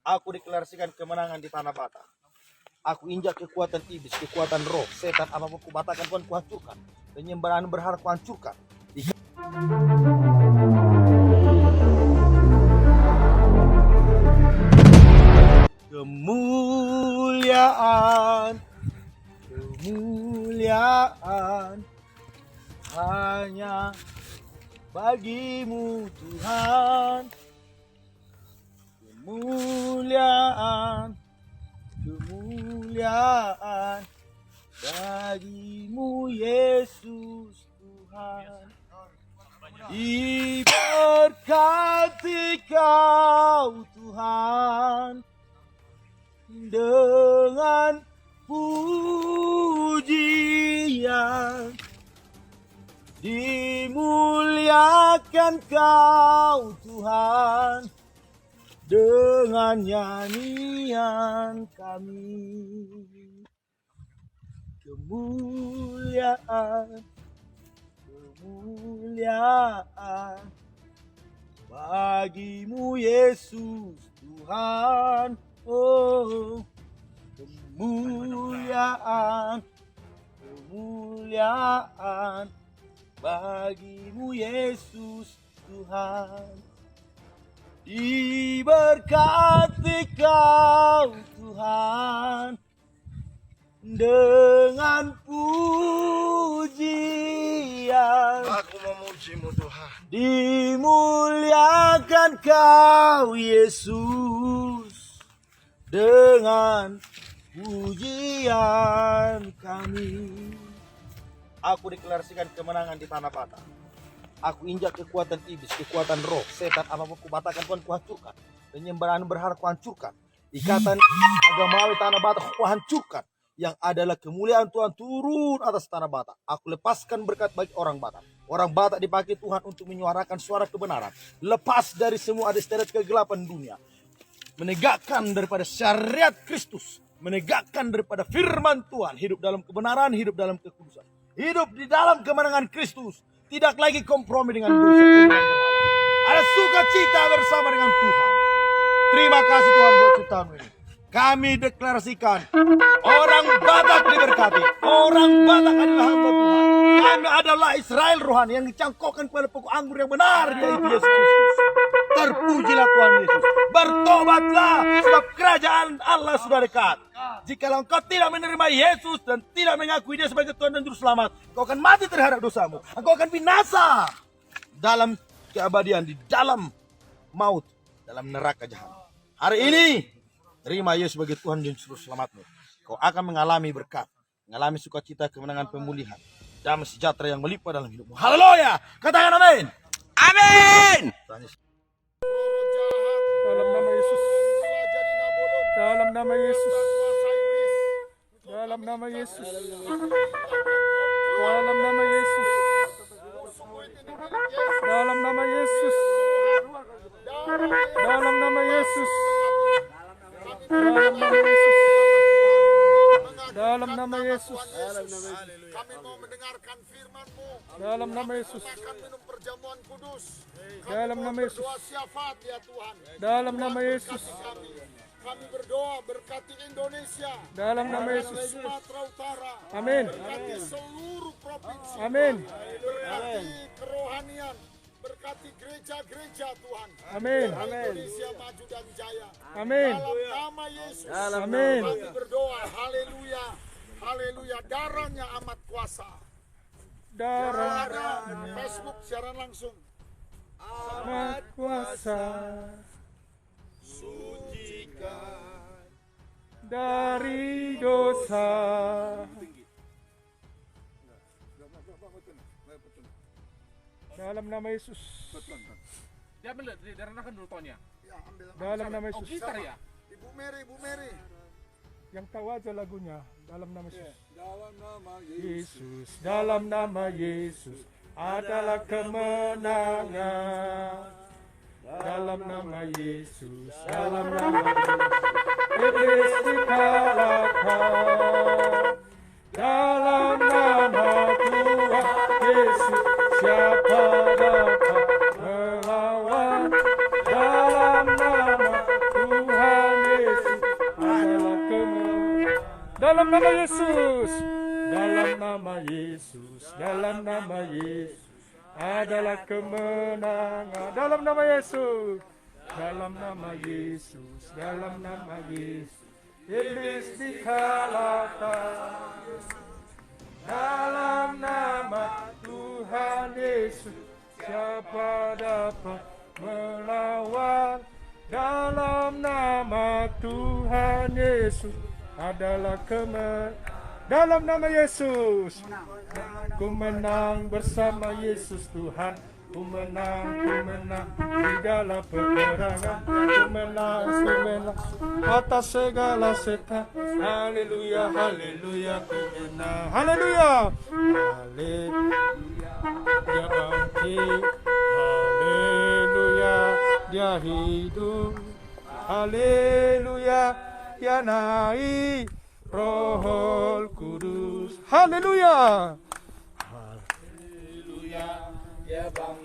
Aku deklarasikan kemenangan di tanah Bata. Aku injak kekuatan iblis, kekuatan roh, setan, apapun kubatakan Tuhan kuhancurkan. Penyembahan berharap kuhancurkan. Kemuliaan, kemuliaan hanya bagimu Tuhan. Kemuliaan, kemuliaan bagimu Yesus Tuhan. Diberkati kau Tuhan dengan pujian, dimuliakan kau Tuhan dengan nyanyian kami. Kemuliaan, kemuliaan bagimu Yesus Tuhan. Oh, kemuliaan, kemuliaan bagimu Yesus Tuhan. Diberkati kau Tuhan dengan pujian. Aku memujimu Tuhan. Dimuliakan kau Yesus dengan pujian kami. Aku deklarasikan kemenangan di tanah Bata. Aku injak kekuatan iblis, kekuatan roh, setan, apapun kubatakan Tuhan kuhancurkan. Penyembahan berharap kuhancurkan. Ikatan agamawi tanah Bata kuhancurkan. Yang adalah kemuliaan Tuhan turun atas tanah Bata. Aku lepaskan berkat bagi orang Bata. Orang Bata dipakai Tuhan untuk menyuarakan suara kebenaran. Lepas dari semua adat kegelapan dunia. Menegakkan daripada syariat Kristus. Menegakkan daripada firman Tuhan. Hidup dalam kebenaran, hidup dalam kekudusan. Hidup di dalam kemenangan Kristus. Tidak lagi kompromi dengan dosa. Ada sukacita bersama dengan Tuhan. Terima kasih Tuhan buat ciptaan ini. Kami deklarasikan orang Batak diberkati. Orang Batak adalah hamba Tuhan. Kami adalah Israel rohani yang dicangkokkan kepada pokok anggur yang benar, yaitu Yesus Kristus. Terpujilah Tuhan Yesus. Bertobatlah sebab kerajaan Allah sudah dekat. Jikalau engkau tidak menerima Yesus dan tidak mengakui Dia sebagai Tuhan dan Juru Selamat, kau akan mati terhadap dosamu. Engkau akan binasa dalam keabadian, di dalam maut, dalam neraka jahanam. Hari ini terima Yesus sebagai Tuhan dan Juru Selamatmu. Kau akan mengalami berkat, mengalami sukacita, kemenangan, pemulihan, damai sejahtera yang melimpah dalam hidupmu. Haleluya! Katakan amin. Amin. Dalam nama Yesus. Dalam nama Yesus. Dalam nama Yesus. Dalam nama Yesus. Dalam nama Yesus. Dalam nama Yesus. Dalam nama Yesus. Dalam nama Yesus. Kami mau mendengarkan firman-Mu. Dalam nama Yesus. Akan minum perjamuan kudus. Dalam nama Yesus. Berdoa syafaat ya Tuhan. Dalam nama Yesus. Kami berdoa berkati Indonesia. Dalam nama Yesus. Sumatera Utara. Amin. Berkati seluruh provinsi. Amin. Berkati kerohanian. Berkati gereja-gereja Tuhan. Amin. Indonesia maju dan jaya. Amin. Dalam nama Yesus. Amin. Kami berdoa. Haleluya. Haleluya. Darahnya amat kuasa. Darah Ada Facebook siaran langsung. amat kuasa Sucikan dari dosa. Dalam nama Yesus. Dia ambil dari kan dulu tonnya. Ya, ambil. Dalam nama Yesus. Gitar ya? Ibu Mary. Yang tahu aja lagunya. Dalam nama Yesus. Dalam nama Yesus, dalam nama Yesus adalah kemenangan. Dalam nama Yesus, dalam nama Yesus, iblis dikalahkan. Dalam nama Tuhan Yesus, siapa dapat melawan? Dalam nama Tuhan dalam nama Yesus, dalam nama Yesus, dalam nama Yesus adalah kemenangan. Dalam nama Yesus, dalam nama Yesus, dalam nama Yesus, iblis dikalahkan. Dalam nama Tuhan Yesus, siapa dapat melawan? Dalam nama Tuhan Yesus adalah dalam nama Yesus, ku menang bersama Yesus Tuhan. Ku menang di dalam peperangan. Ku menang atas segala setan. Haleluya, haleluya, ku menang. Haleluya, haleluya, dia bangkit. Haleluya, dia hidup. Haleluya, dia naik. Roh Kudus. Haleluya.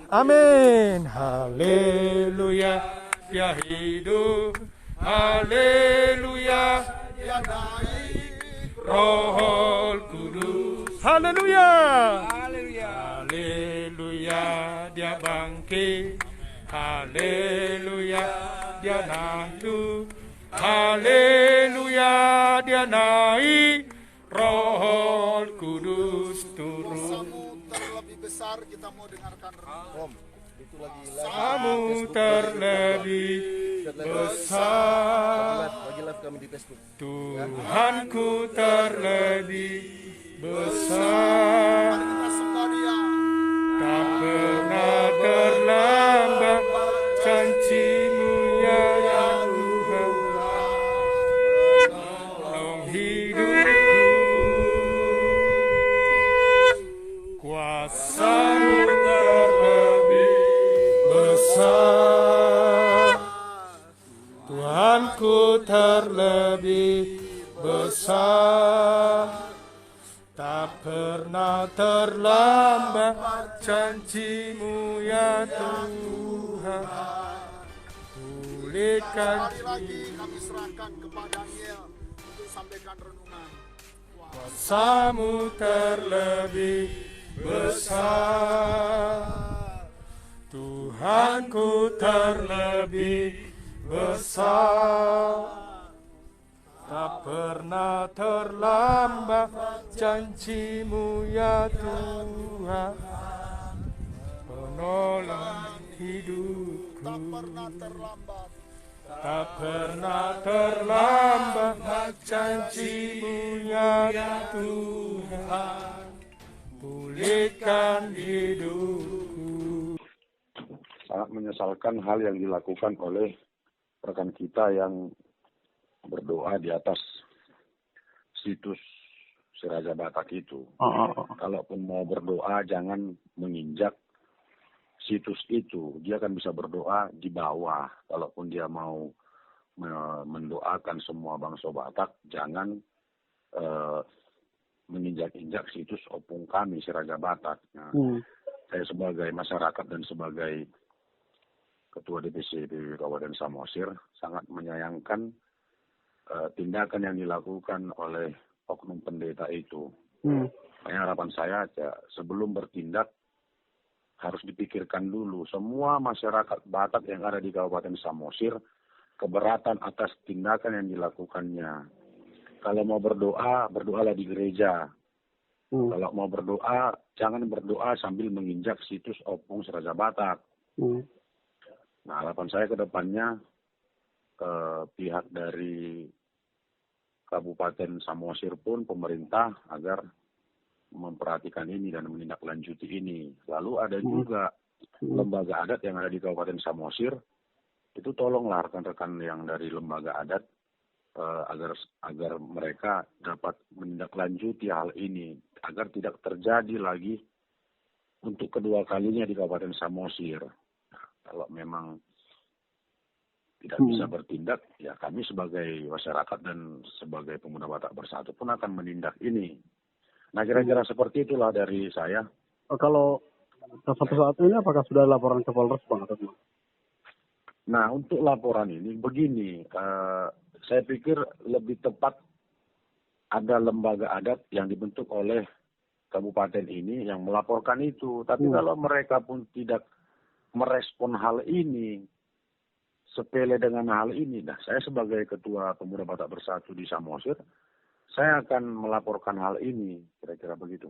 Amin. Haleluya, dia hidup. Haleluya, dia naik. Roh Kudus. Haleluya. Haleluya, dia bangkit. Haleluya, dia naik. Haleluya, dia naik. Roh Kudus turun. Kuasamu terlebih besar, kita mau dengarkan renungan. Itu lagi Kamu terlebih besar, lagi live kami di Facebook. Tuhanku terlebih besar, Mari kita sembah Dia. tak pernah terlambat janji-Mu ya Tuhan, tolong hidupku, kuasa-Mu terlebih besar, Tuhanku terlebih besar, tak pernah terlambat janji-Mu ya Tuhan. Pulihkan Sekali lagi kami serahkan kepada-Nya untuk sampaikan renungan. kuasa-Mu terlebih besar, Tuhanku terlebih besar, tak pernah terlambat janji-Mu ya Tuhan, penolong hidupku. Tak pernah terlambat. Tak pernah terlambat janji-Mu ya Tuhan, pulihkan hidupku. Sangat menyesalkan hal yang dilakukan oleh rekan kita yang berdoa di atas situs Si Raja Batak itu. Kalaupun mau berdoa jangan menginjak situs itu. Dia kan bisa berdoa di bawah. Kalaupun dia mau mendoakan semua bangsa Batak, jangan menginjak-injak situs opung kami Si Raja Batak. Nah, saya sebagai masyarakat dan sebagai Ketua DPC di Kabupaten Samosir sangat menyayangkan tindakan yang dilakukan oleh oknum pendeta itu. Makanya harapan saya sebelum bertindak harus dipikirkan dulu semua masyarakat Batak yang ada di Kabupaten Samosir keberatan atas tindakan yang dilakukannya. Kalau mau berdoa, berdoalah di gereja. Kalau mau berdoa, jangan berdoa sambil menginjak situs opung Si Raja Batak. Nah, harapan saya ke depannya pihak dari Kabupaten Samosir pun pemerintah agar memperhatikan ini dan menindaklanjuti ini. Lalu ada juga lembaga adat yang ada di Kabupaten Samosir, itu tolonglah rekan-rekan yang dari lembaga adat agar mereka dapat menindaklanjuti hal ini agar tidak terjadi lagi untuk kedua kalinya di Kabupaten Samosir. Nah, kalau memang tidak bisa bertindak, ya kami sebagai masyarakat dan sebagai pemuda Batak Bersatu pun akan menindak ini. Nah, kira-kira seperti itulah dari saya. Kalau sampai saat ini apakah sudah laporan ke Polres, Bang? Nah, untuk laporan ini begini, saya pikir lebih tepat ada lembaga adat yang dibentuk oleh kabupaten ini yang melaporkan itu. Tapi kalau mereka pun tidak merespon hal ini, sepele dengan hal ini, nah saya sebagai Ketua Pemuda Batak Bersatu di Samosir, saya akan melaporkan hal ini, kira-kira begitu.